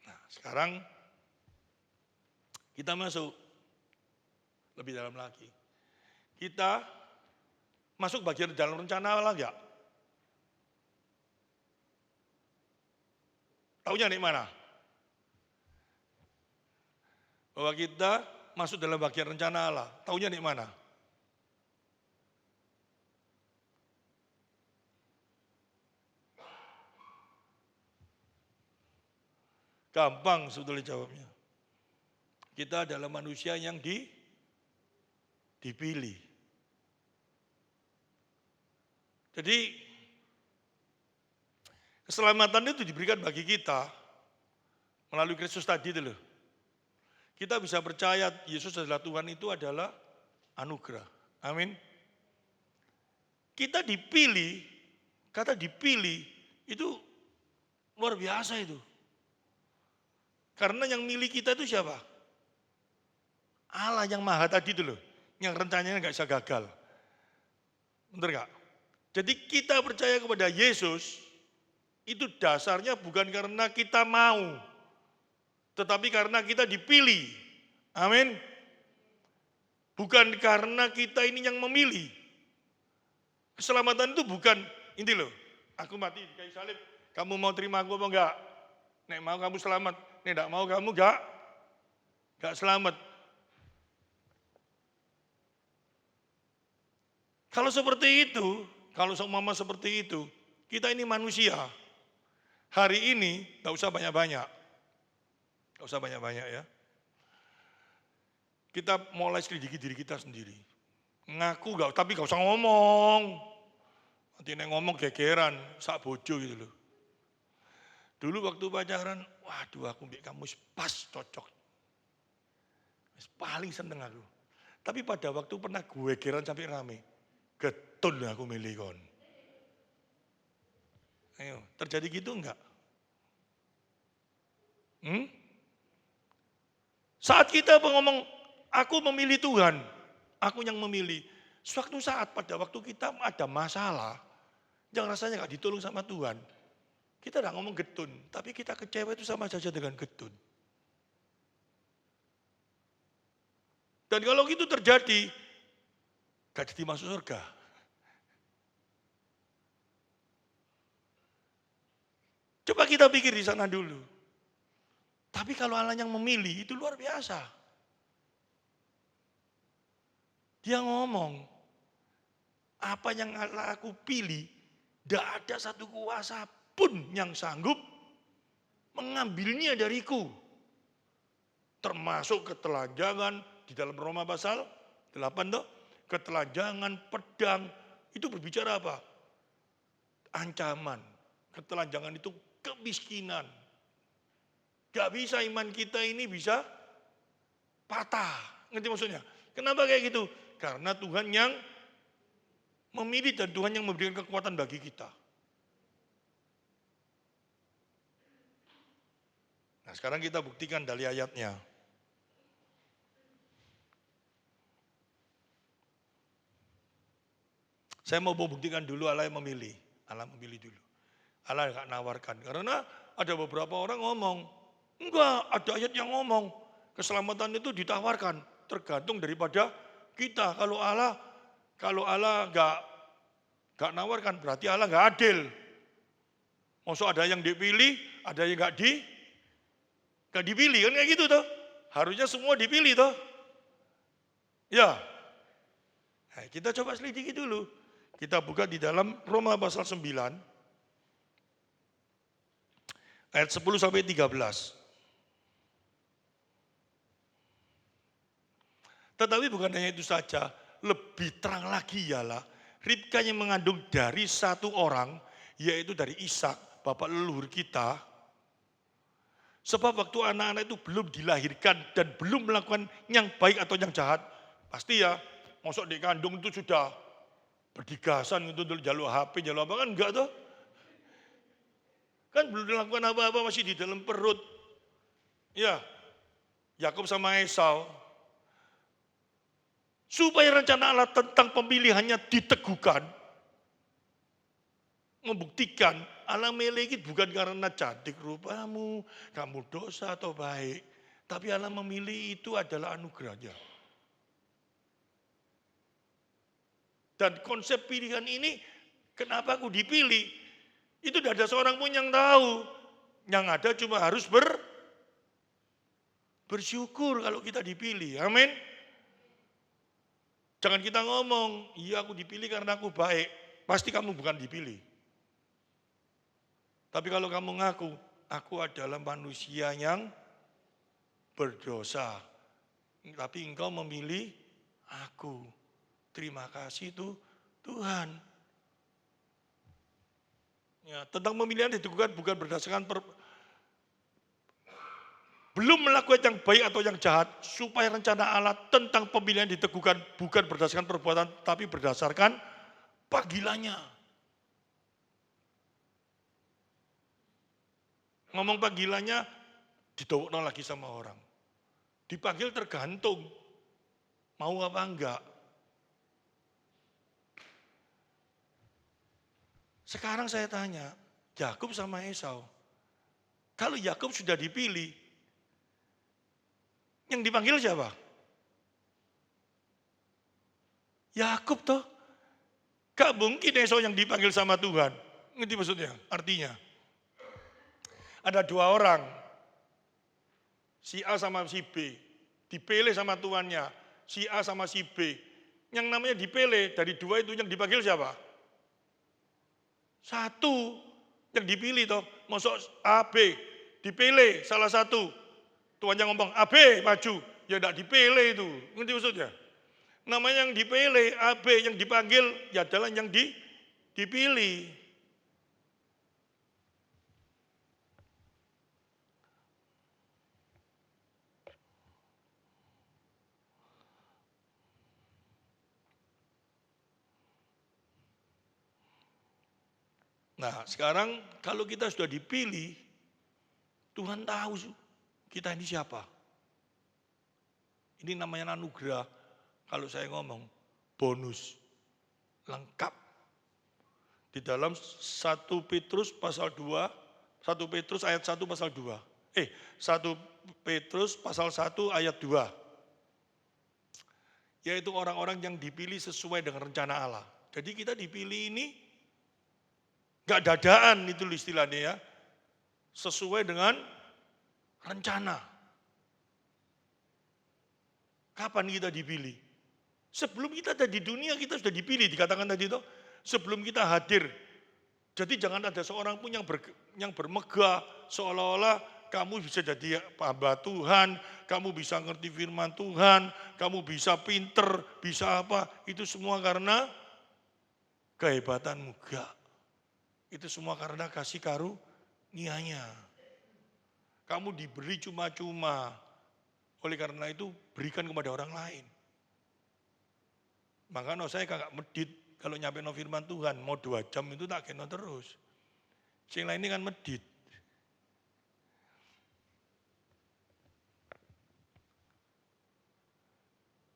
Nah, sekarang kita masuk lebih dalam lagi. Kita masuk bagian dalam rencana Allah enggak? Taunya di mana? Bahwa kita masuk dalam bagian rencana Allah. Taunya di mana? Gampang sebetulnya jawabnya. Kita adalah manusia yang dipilih. Jadi keselamatan itu diberikan bagi kita melalui Kristus tadi itu loh. Kita bisa percaya Yesus adalah Tuhan itu adalah anugerah. Amin. Kita dipilih, kata dipilih itu luar biasa itu. Karena yang milih kita itu siapa? Allah yang maha tadi itu loh. Yang rencananya gak bisa gagal. Bener gak? Jadi kita percaya kepada Yesus, itu dasarnya bukan karena kita mau. Tetapi karena kita dipilih. Amin. Bukan karena kita ini yang memilih. Keselamatan itu bukan, ini loh. Aku mati di kayu salib, kamu mau terima aku apa enggak? Nek mau kamu selamat, nek enggak mau kamu enggak selamat. Kalau seperti itu, kalau seumpama seperti itu, kita ini manusia. Hari ini enggak usah banyak-banyak. Enggak usah banyak-banyak ya. Kita mulai selidiki diri kita sendiri. Ngaku enggak, tapi enggak usah ngomong. Nanti nek ngomong gegeran, sak bojo gitu loh. Dulu waktu pacaran, waduh aku mbek kamu pas cocok. Paling seneng aku. Tapi pada waktu pernah gue gegeran sampai rame. Getun aku milih kon. Ayo, terjadi gitu enggak? Saat kita ngomong, aku memilih Tuhan, aku yang memilih. Suatu saat pada waktu kita ada masalah, yang rasanya enggak ditolong sama Tuhan, kita enggak ngomong getun, tapi kita kecewa itu sama saja dengan getun. Dan kalau gitu terjadi, gak jadi masuk surga. Coba kita pikir di sana dulu. Tapi kalau Allah yang memilih itu luar biasa. Dia ngomong, apa yang Allah aku pilih, tidak ada satu kuasa pun yang sanggup mengambilnya dariku. Termasuk ketelanjangan di dalam Roma pasal 8 toh, ketelanjangan, pedang, itu berbicara apa? Ancaman. Ketelanjangan itu kemiskinan. Gak bisa iman kita ini bisa patah. Ngerti maksudnya? Kenapa kayak gitu? Karena Tuhan yang memilih dan Tuhan yang memberikan kekuatan bagi kita. Nah sekarang kita buktikan dari ayatnya. Saya mau buktikan dulu Allah yang memilih. Allah memilih dulu. Allah gak nawarkan. Karena ada beberapa orang ngomong, enggak, ada ayat yang ngomong, keselamatan itu ditawarkan, tergantung daripada kita. Kalau Allah gak nawarkan, berarti Allah gak adil. Maksud ada yang dipilih, ada yang gak dipilih, kan kayak gitu toh. Harusnya semua dipilih toh. Ya. Nah, kita coba selidiki dulu. Kita buka di dalam Roma pasal 9. Ayat 10 sampai 13. Tetapi bukan hanya itu saja, lebih terang lagi ialah Ribka yang mengandung dari satu orang, yaitu dari Ishak, bapak leluhur kita. Sebab waktu anak-anak itu belum dilahirkan dan belum melakukan yang baik atau yang jahat, pasti ya, masuk di kandung itu sudah berdigasan gitu, jalur HP, jalur apa kan enggak tuh. Kan belum dilakukan apa-apa, masih di dalam perut. Ya, Yakub sama Esau. Supaya rencana Allah tentang pemilihannya diteguhkan, membuktikan Allah miliki bukan karena cantik rupamu, kamu dosa atau baik. Tapi Allah memilih itu adalah anugerahnya. Dan konsep pilihan ini, kenapa aku dipilih? Itu tidak ada seorang pun yang tahu. Yang ada cuma harus bersyukur kalau kita dipilih. Amin. Jangan kita ngomong, iya aku dipilih karena aku baik. Pasti kamu bukan dipilih. Tapi kalau kamu ngaku, aku adalah manusia yang berdosa. Tapi engkau memilih aku. Terima kasih Tuhan. Ya, tentang pemilihan ditentukan bukan berdasarkan belum melakukan yang baik atau yang jahat, supaya rencana Allah tentang pemilihan diteguhkan bukan berdasarkan perbuatan, tapi berdasarkan panggilannya. Ngomong panggilannya, didowokno lagi sama orang. Dipanggil tergantung, mau apa enggak. Sekarang saya tanya, Yakub sama Esau, kalau Yakub sudah dipilih, yang dipanggil siapa? Yakub toh. Gak mungkin Esau yang dipanggil sama Tuhan. Ngerti maksudnya? Artinya, ada dua orang, si A sama si B, dipilih sama tuannya, si A sama si B. Yang namanya dipilih, dari dua itu yang dipanggil siapa? Satu yang dipilih toh, masuk A, B, dipilih salah satu. Tuan yang ngomong, A, B maju, ya tidak dipilih itu. Ngerti maksudnya? Namanya yang dipilih, A, B yang dipanggil, ya adalah yang dipilih. Nah sekarang kalau kita sudah dipilih, Tuhan tahu kita ini siapa. Ini namanya anugerah, kalau saya ngomong bonus, lengkap. Di dalam 1 Petrus pasal 2, 1 Petrus ayat 1 pasal 2. 1 Petrus pasal 1 ayat 2. Yaitu orang-orang yang dipilih sesuai dengan rencana Allah. Jadi kita dipilih ini gak dadaan itu istilahnya ya. Sesuai dengan rencana. Kapan kita dipilih? Sebelum kita ada di dunia kita sudah dipilih, dikatakan tadi itu. Sebelum kita hadir. Jadi jangan ada seorang pun yang bermegah seolah-olah kamu bisa jadi hamba Tuhan, kamu bisa ngerti firman Tuhan, kamu bisa pinter, bisa apa. Itu semua karena kehebatanmu. Enggak. Itu semua karena kasih karunia-Nya. Kamu diberi cuma-cuma. Oleh karena itu berikan kepada orang lain. Makanya saya kagak medit kalau nyampe no firman Tuhan. Mau 2 jam itu tak kena terus. Yang lain ini kan medit.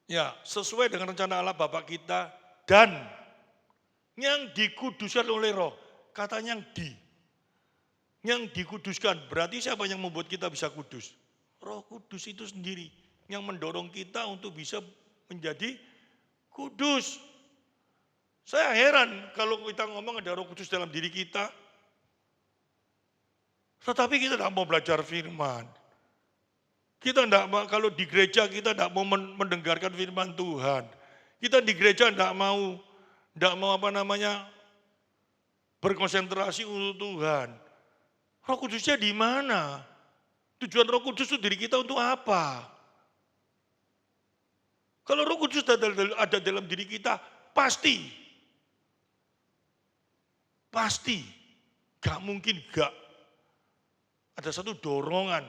Ya, sesuai dengan rencana Allah Bapa kita dan yang dikuduskan oleh Roh. Katanya yang dikuduskan. Berarti siapa yang membuat kita bisa kudus? Roh Kudus itu sendiri yang mendorong kita untuk bisa menjadi kudus. Saya heran kalau kita ngomong ada Roh Kudus dalam diri kita. Tetapi kita tidak mau belajar firman. Kita tidak mau, kalau di gereja kita tidak mau mendengarkan firman Tuhan. Kita di gereja tidak mau berkonsentrasi untuk Tuhan. Roh Kudusnya di mana? Tujuan Roh Kudus itu diri kita untuk apa? Kalau Roh Kudus ada dalam diri kita, pasti, gak mungkin gak. Ada satu dorongan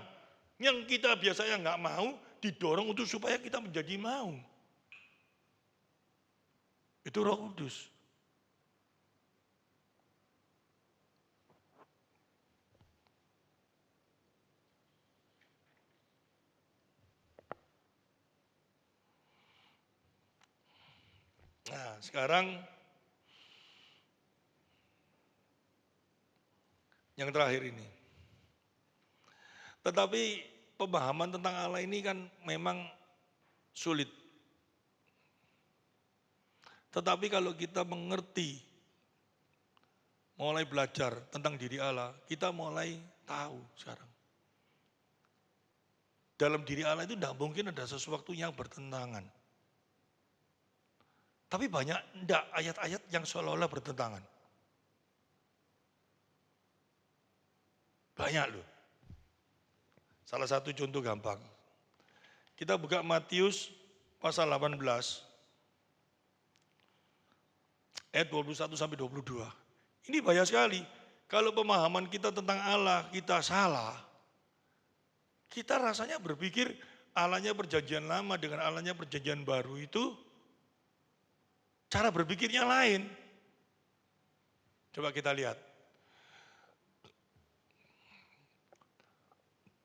yang kita biasanya gak mau, didorong untuk supaya kita menjadi mau. Itu Roh Kudus. Nah, sekarang yang terakhir ini. Tetapi pemahaman tentang Allah ini kan memang sulit. Tetapi kalau kita mengerti, mulai belajar tentang diri Allah, kita mulai tahu sekarang. Dalam diri Allah itu tidak mungkin ada sesuatu yang bertentangan. Tapi banyak enggak ayat-ayat yang seolah-olah bertentangan. Banyak loh. Salah satu contoh gampang. Kita buka Matius pasal 18 ayat 21 sampai 22. Ini bahaya sekali. Kalau pemahaman kita tentang Allah kita salah, kita rasanya berpikir Allahnya perjanjian lama dengan Allahnya perjanjian baru itu cara berpikirnya lain. Coba kita lihat.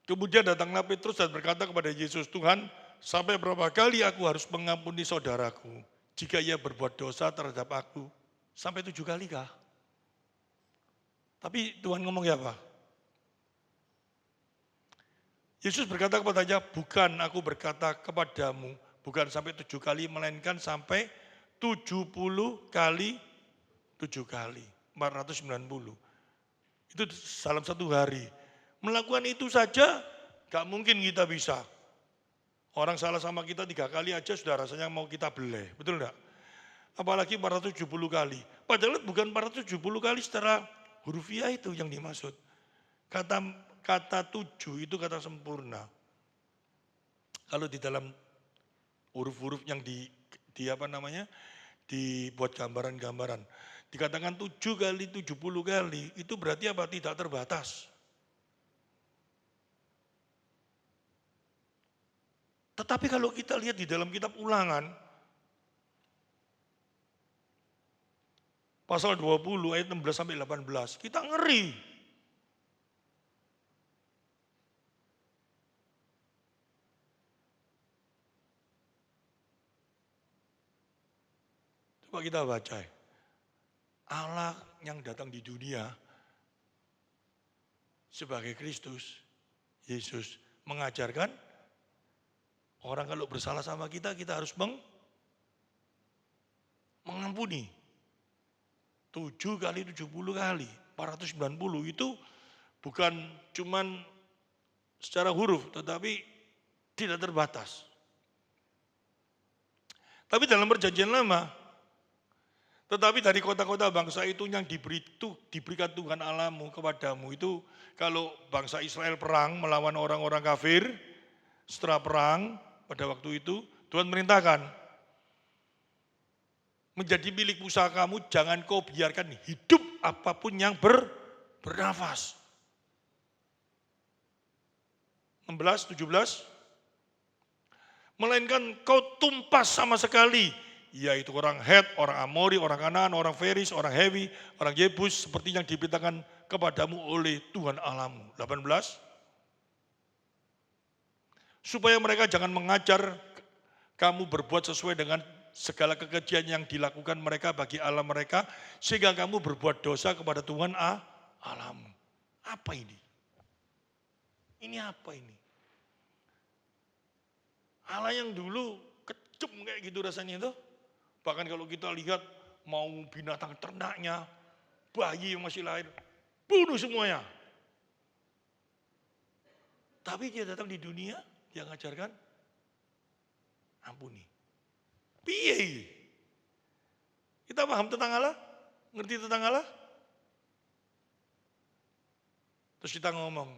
Kemudian datanglah Petrus dan berkata kepada Yesus, Tuhan, sampai berapa kali aku harus mengampuni saudaraku jika ia berbuat dosa terhadap aku? Sampai 7 kali kah? Tapi Tuhan ngomong ya apa? Yesus berkata kepadanya, bukan aku berkata kepadamu, bukan sampai 7 kali, melainkan sampai 70 kali 7 kali, 490. Itu dalam satu hari. Melakukan itu saja gak mungkin kita bisa. Orang salah sama kita 3 kali aja sudah rasanya mau kita beleh, betul enggak? Apalagi 470 kali. Padahal bukan 470 kali secara hurufiah itu yang dimaksud. Kata 7 itu kata sempurna. Kalau di dalam huruf-huruf yang dibuat gambaran-gambaran. Dikatakan 7 kali 70 kali, itu berarti apa? Tidak terbatas. Tetapi kalau kita lihat di dalam kitab Ulangan, pasal 20 ayat 16 sampai 18, kita ngeri. Coba kita baca. Allah yang datang di dunia sebagai Kristus, Yesus mengajarkan orang kalau bersalah sama kita harus mengampuni. 7 kali 70 kali, 490 itu bukan cuman secara huruf, tetapi tidak terbatas. Tapi dalam perjanjian lama, tetapi dari kota-kota bangsa itu yang diberikan Tuhan Allahmu kepadamu itu, kalau bangsa Israel perang melawan orang-orang kafir, setelah perang pada waktu itu Tuhan merintahkan, menjadi milik pusakamu, jangan kau biarkan hidup apapun yang bernafas. 16, 17, melainkan kau tumpas sama sekali, yaitu orang Het, orang Amori, orang Kanaan, orang Feris, orang Hewi, orang Yebus, seperti yang diberitakan kepadamu oleh Tuhan Allahmu. 18, supaya mereka jangan mengajar kamu berbuat sesuai dengan segala kekejian yang dilakukan mereka bagi Allah mereka, sehingga kamu berbuat dosa kepada Tuhan Allahmu. Apa ini? Ini apa ini? Allah yang dulu kecem kayak gitu rasanya itu. Bahkan kalau kita lihat mau binatang ternaknya, bayi yang masih lahir, bunuh semuanya. Tapi dia datang di dunia, dia ngajarkan ampuni. Piye? Kita paham tentang Allah? Ngerti tentang Allah? Terus kita ngomong,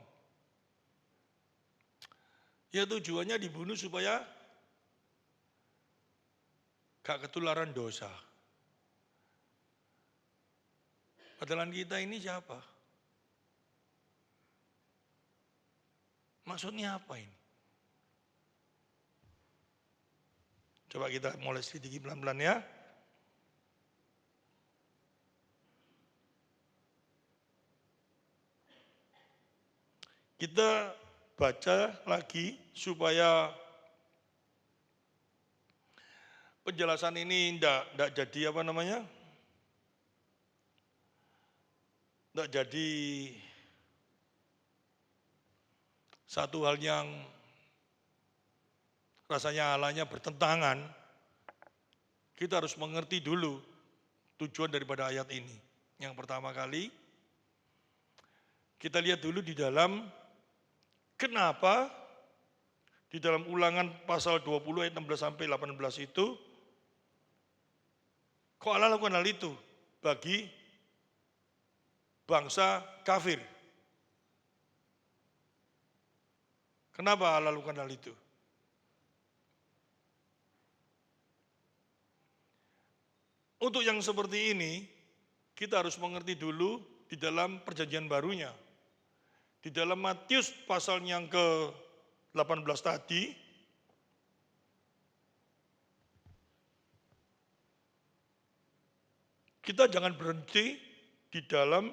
ya tujuannya dibunuh supaya gak ketularan dosa. Padahal kita ini siapa? Maksudnya apa ini? Coba kita mulai sedikit pelan-pelan ya. Kita baca lagi supaya penjelasan ini enggak jadi apa namanya? Enggak jadi satu hal yang rasanya alanya bertentangan. Kita harus mengerti dulu tujuan daripada ayat ini. Yang pertama kali, kita lihat dulu di dalam kenapa di dalam Ulangan pasal 20 ayat 16 sampai 18 itu kok Allah lakukan hal itu bagi bangsa kafir. Kenapa Allah lakukan hal itu? Untuk yang seperti ini, kita harus mengerti dulu di dalam perjanjian barunya. Di dalam Matius pasal yang ke-18 tadi, kita jangan berhenti di dalam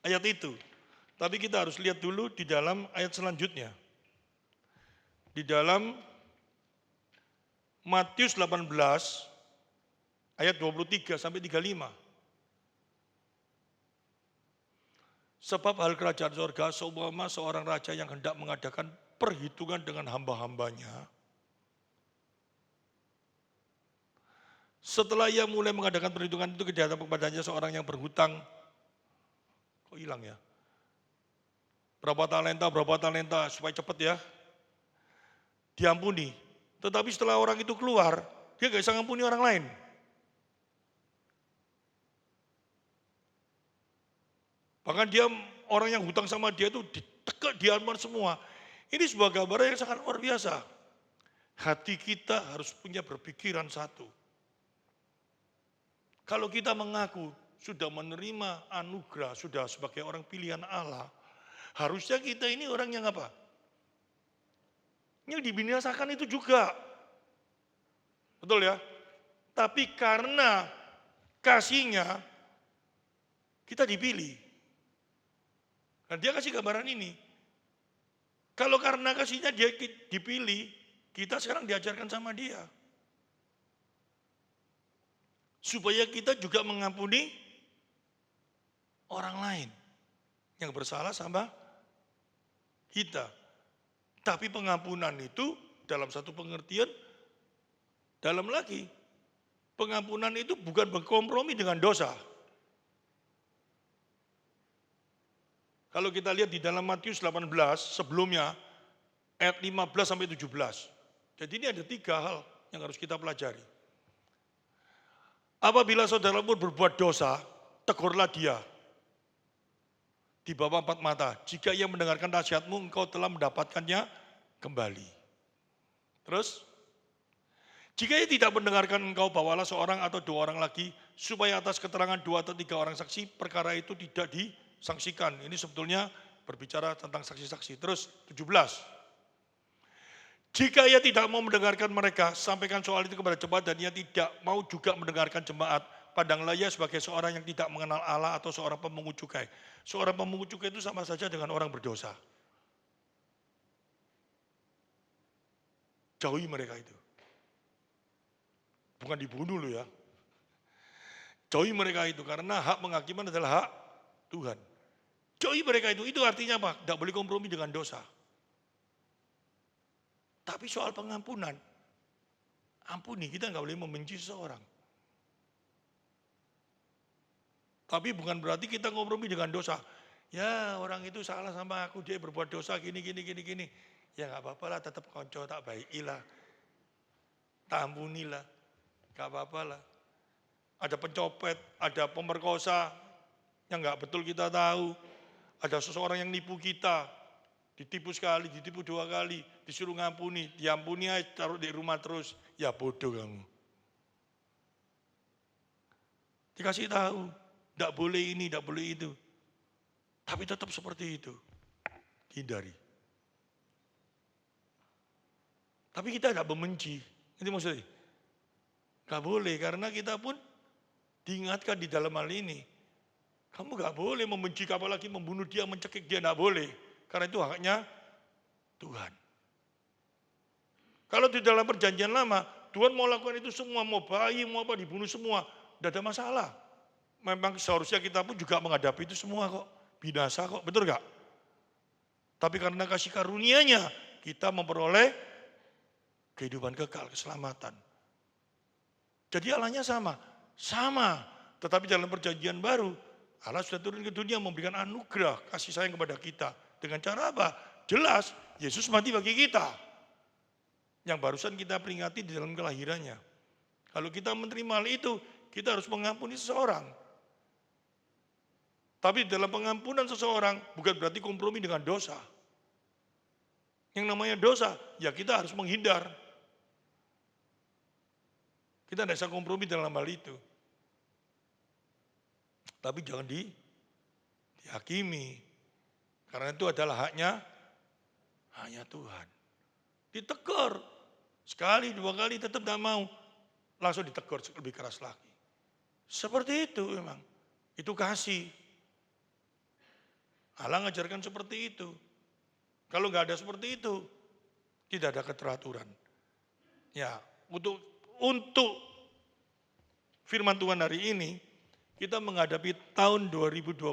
ayat itu. Tapi kita harus lihat dulu di dalam ayat selanjutnya. Di dalam Matius 18 ayat 23 sampai 35. Sebab hal kerajaan surga seumpama seorang raja yang hendak mengadakan perhitungan dengan hamba-hambanya. Setelah ia mulai mengadakan perhitungan itu, datang kepadanya seorang yang berhutang. Kok hilang ya? Berapa talenta supaya cepat ya. Diampuni. Tetapi setelah orang itu keluar, dia gak bisa ngampuni orang lain. Bahkan dia orang yang hutang sama dia itu ditegak, diampuni semua. Ini sebuah gambaran yang sangat luar biasa. Hati kita harus punya berpikiran satu. Kalau kita mengaku sudah menerima anugerah, sudah sebagai orang pilihan Allah, harusnya kita ini orang yang apa? Yang dibinasakan itu juga. Betul ya? Tapi karena kasihnya, kita dipilih. Dan dia kasih gambaran ini. Kalau karena kasihnya dia dipilih, kita sekarang diajarkan sama dia. Supaya kita juga mengampuni orang lain yang bersalah sama kita. Tapi pengampunan itu dalam satu pengertian, dalam lagi. Pengampunan itu bukan berkompromi dengan dosa. Kalau kita lihat di dalam Matius 18 sebelumnya, ayat 15 sampai 17. Jadi ini ada 3 hal yang harus kita pelajari. Apabila saudaramu berbuat dosa, tegurlah dia di bawah 4 mata. Jika ia mendengarkan nasihatmu, engkau telah mendapatkannya kembali. Terus, jika ia tidak mendengarkan engkau, bawalah seorang atau 2 orang lagi, supaya atas keterangan 2 atau 3 orang saksi, perkara itu tidak disangsikan. Ini sebetulnya berbicara tentang saksi-saksi. Terus, 17. Jika ia tidak mau mendengarkan mereka, sampaikan soal itu kepada jemaat, dan ia tidak mau juga mendengarkan jemaat, pandanglah ia sebagai seorang yang tidak mengenal Allah atau seorang pemungut cukai. Seorang pemungut cukai itu sama saja dengan orang berdosa. Jauhi mereka itu. Bukan dibunuh loh ya. Jauhi mereka itu karena hak penghakiman adalah hak Tuhan. Jauhi mereka itu artinya apa? Tidak boleh kompromi dengan dosa. Tapi soal pengampunan, ampuni, kita nggak boleh membenci seseorang. Tapi bukan berarti kita kompromi dengan dosa. Ya orang itu salah sama aku, dia berbuat dosa gini. Ya nggak apa-apa lah, tetap konco tak baikilah. Tak ampunilah, nggak apa-apa lah. Ada pencopet, ada pemerkosa yang nggak betul kita tahu. Ada seseorang yang nipu kita, ditipu sekali, ditipu 2 kali, disuruh ngampuni, diampuni aja, taruh di rumah terus. Ya bodoh kamu. Dikasih tahu, tidak boleh ini, tidak boleh itu. Tapi tetap seperti itu. Hindari. Tapi kita tidak membenci. Itu maksudnya. Gak boleh, karena kita pun diingatkan di dalam hal ini. Kamu gak boleh membenci, apalagi membunuh dia, mencekik dia, gak boleh. Karena itu haknya Tuhan. Kalau di dalam perjanjian lama, Tuhan mau lakukan itu semua, mau bayi, mau apa, dibunuh semua. Tidak ada masalah. Memang seharusnya kita pun juga menghadapi itu semua kok. Binasa kok, betul gak? Tapi karena kasih karunia-Nya, kita memperoleh kehidupan kekal, keselamatan. Jadi Allahnya sama. Sama. Tetapi dalam perjanjian baru, Allah sudah turun ke dunia memberikan anugerah, kasih sayang kepada kita. Dengan cara apa? Jelas, Yesus mati bagi kita. Yang barusan kita peringati di dalam kelahirannya. Kalau kita menerima hal itu, kita harus mengampuni seseorang. Tapi dalam pengampunan seseorang bukan berarti kompromi dengan dosa. Yang namanya dosa, ya kita harus menghindar. Kita tidak bisa kompromi dalam hal itu. Tapi jangan dihakimi. Karena itu adalah haknya Tuhan. Ditegur. Sekali, dua kali tetap tidak mau. Langsung ditegur lebih keras lagi. Seperti itu memang. Itu kasih. Allah ngajarkan seperti itu. Kalau nggak ada seperti itu, tidak ada keteraturan. Ya, untuk firman Tuhan hari ini, kita menghadapi tahun 2026,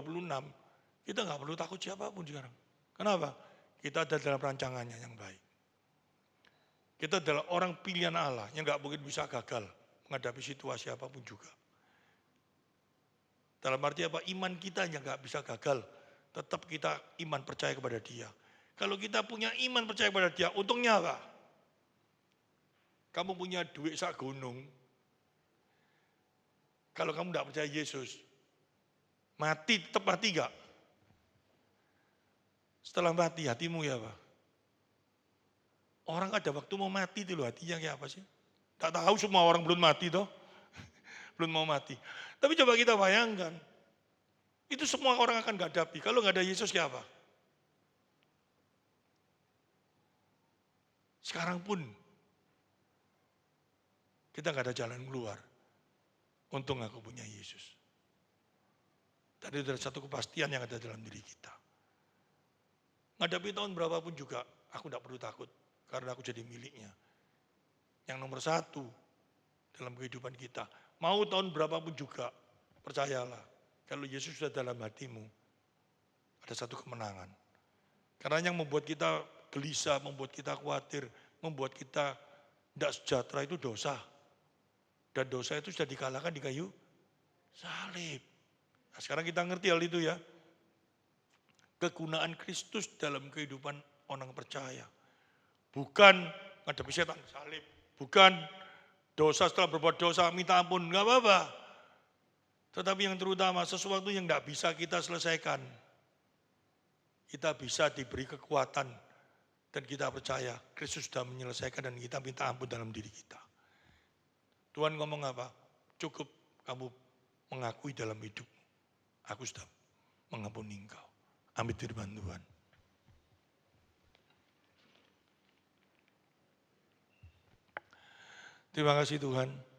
kita nggak perlu takut siapapun sekarang. Kenapa? Kita ada dalam rancangannya yang baik. Kita adalah orang pilihan Allah yang nggak mungkin bisa gagal menghadapi situasi apapun juga. Dalam arti apa? Iman kita yang nggak bisa gagal. Tetap kita iman percaya kepada Dia. Kalau kita punya iman percaya kepada Dia, untungnya apa? Kamu punya duit sak gunung. Kalau kamu tidak percaya Yesus, mati tetap mati gak? Setelah mati hatimu ya apa? Orang ada waktu mau mati itu loh, hatinya kayak apa sih? Tak tahu, semua orang belum mati toh. Belum mau mati. Tapi coba kita bayangkan. Itu semua orang akan hadapi. Kalau nggak ada Yesus kayak apa? Sekarang pun kita nggak ada jalan keluar. Untung aku punya Yesus. Tadi ada satu kepastian yang ada dalam diri kita. Ngadapi tahun berapapun juga, aku tidak perlu takut. Karena aku jadi miliknya. Yang nomor satu dalam kehidupan kita. Mau tahun berapapun juga, percayalah. Kalau Yesus sudah dalam hatimu, ada satu kemenangan. Karena yang membuat kita gelisah, membuat kita khawatir, membuat kita tidak sejahtera itu dosa. Dan dosa itu sudah dikalahkan di kayu salib. Nah, sekarang kita ngerti hal itu ya. Kegunaan Kristus dalam kehidupan orang percaya. Bukan ngadepi setan, salib. Bukan dosa setelah berbuat dosa, minta ampun, enggak apa-apa. Tetapi yang terutama sesuatu yang tidak bisa kita selesaikan. Kita bisa diberi kekuatan dan kita percaya Kristus sudah menyelesaikan dan kita minta ampun dalam diri kita. Tuhan ngomong apa? Cukup kamu mengakui dalam hidup. Aku sudah mengampuni engkau. Ambil firman Tuhan. Terima kasih Tuhan.